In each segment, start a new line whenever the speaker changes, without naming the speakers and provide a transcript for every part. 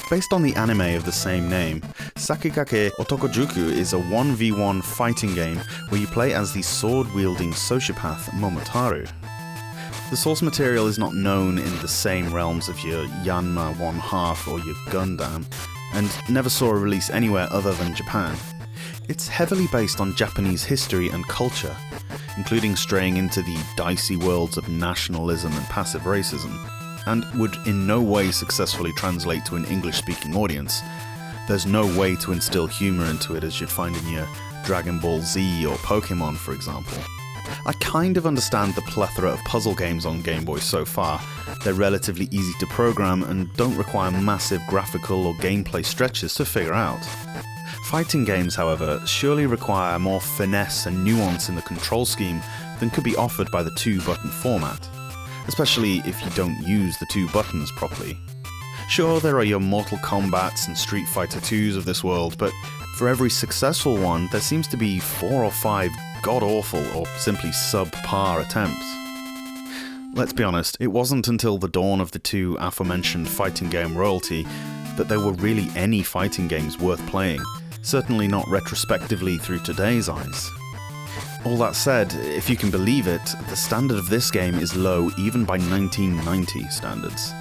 Based on the anime of the same name, Sakigake Otokojuku is a 1v1 fighting game where you play as the sword-wielding sociopath Momotaro. The source material is not known in the same realms of your Yanma 1/2 or your Gundam, and never saw a release anywhere other than Japan. It's heavily based on Japanese history and culture, including straying into the dicey worlds of nationalism and passive racism, and would in no way successfully translate to an English-speaking audience. There's no way to instill humour into it as you'd find in your Dragon Ball Z or Pokemon, for example. I kind of understand the plethora of puzzle games on Game Boy so far. They're relatively easy to program and don't require massive graphical or gameplay stretches to figure out. Fighting games, however, surely require more finesse and nuance in the control scheme than could be offered by the 2-button format, especially if you don't use the 2 buttons properly. Sure, there are your Mortal Kombats and Street Fighter 2s of this world, but for every successful one, there seems to be 4 or 5 god-awful or simply subpar attempts. Let's be honest, it wasn't until the dawn of the 2 aforementioned fighting game royalty that there were really any fighting games worth playing, certainly not retrospectively through today's eyes. All that said, if you can believe it, the standard of this game is low even by 1990 standards.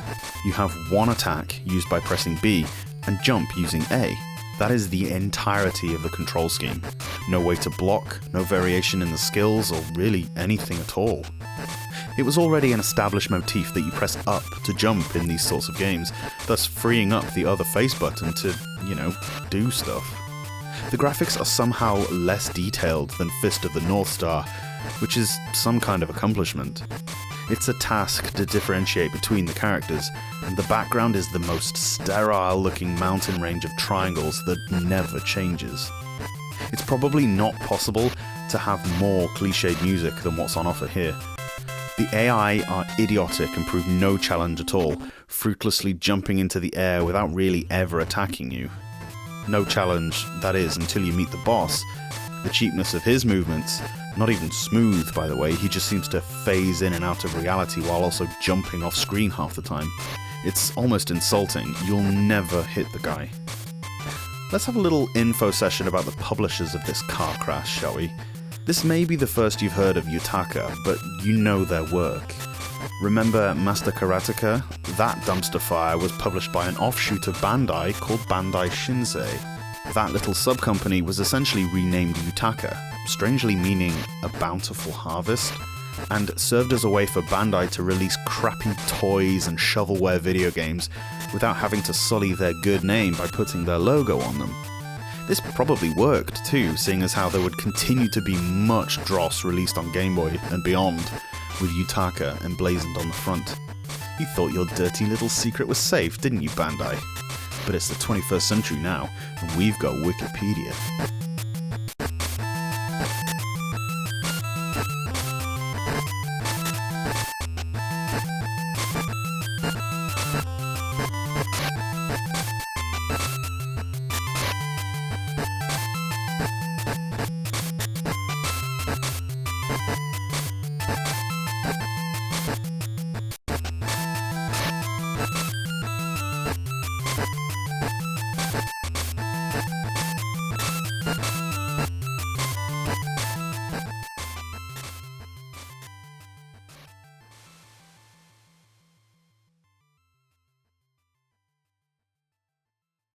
You have one attack used by pressing B and jump using A. That is the entirety of the control scheme. No way to block, no variation in the skills, or really anything at all. It was already an established motif that you press up to jump in these sorts of games, thus freeing up the other face button to, do stuff. The graphics are somehow less detailed than Fist of the North Star, which is some kind of accomplishment. It's a task to differentiate between the characters, and the background is the most sterile-looking mountain range of triangles that never changes. It's probably not possible to have more cliched music than what's on offer here. The AI are idiotic and prove no challenge at all, fruitlessly jumping into the air without really ever attacking you. No challenge, that is, until you meet the boss. The cheapness of his movements, not even smooth by the way, he just seems to phase in and out of reality while also jumping off screen half the time. It's almost insulting, you'll never hit the guy. Let's have a little info session about the publishers of this car crash, shall we? This may be the first you've heard of Yutaka, but you know their work. Remember Master Karateka? That dumpster fire was published by an offshoot of Bandai called Bandai Shinsei. That little sub-company was essentially renamed Yutaka, strangely meaning a bountiful harvest, and served as a way for Bandai to release crappy toys and shovelware video games without having to sully their good name by putting their logo on them. This probably worked too, seeing as how there would continue to be much dross released on Game Boy and beyond, with Yutaka emblazoned on the front. You thought your dirty little secret was safe, didn't you, Bandai? But it's the 21st century now, and we've got Wikipedia.